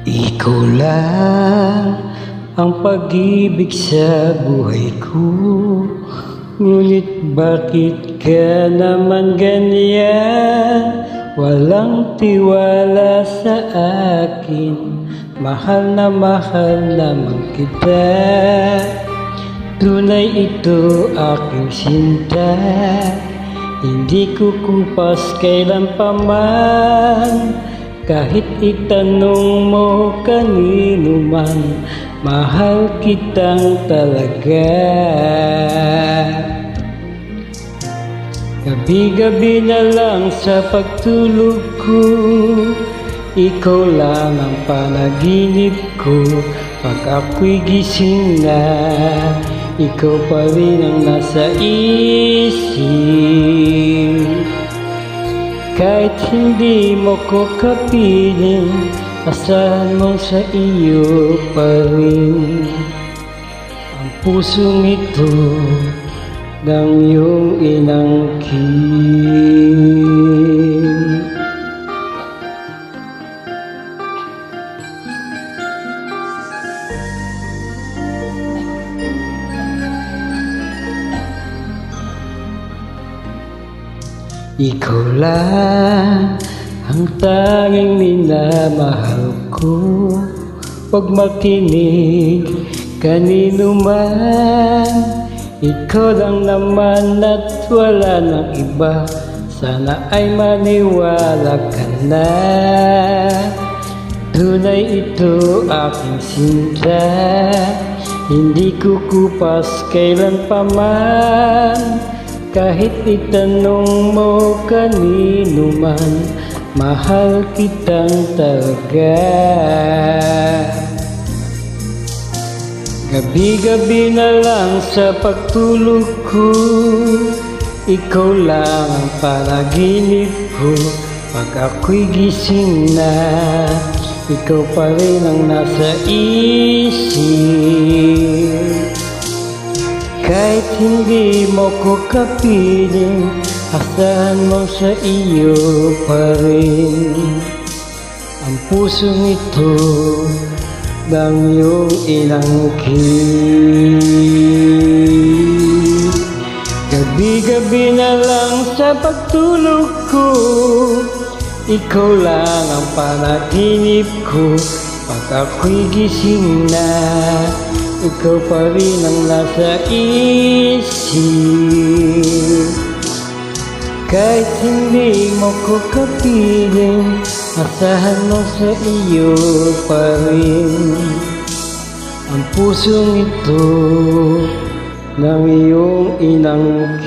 Ikaw lang ang pag-ibig sa buhay ko. Ngunit bakit ka naman ganyan? Walang tiwala sa akin. Mahal naman kita. Tunay ito aking sinta. Hindi ko kupas kailan pa man. Kahit itanong mo kanino man, mahal kitang talaga. Gabi-gabi na lang sa pagtulog ko, ikaw lang ang panaginip ko. Pag ako'y gising na, ikaw pa rin ang nasa isip. Kahit hindi mo ko kapiling, asahan mo sa iyo pa rin. Ang pusong ito ng iyong inangkin. Ikaw lang ang tanging minamahal ko. Huwag makinig kanino man. Ikaw lang naman at wala ng iba. Sana ay maniwala ka na. Tunay ito aking sinta. Hindi ko kupas kailan pa man. Kahit itanong mo kanino man, mahal kitang talaga. Gabi-gabi na lang sa pagtulog ko, ikaw lang ang panaginip ko. Pag ako'y gising na, ikaw pa rin ang nasa isip. Kahit hindi mo ko kapiling, asahan mo sa iyo pa rin. Ang pusong ito ng iyong inangkin. Gabi-gabi na lang sa pagtulog ko, ikaw lang ang panaginip ko. Pag ako'y gising na, ikaw pa rin ang nasa isip. Kahit hindi mo ko kapiling, asahan mo sa iyo pa rin. Ang pusong ito ng iyong inangkin.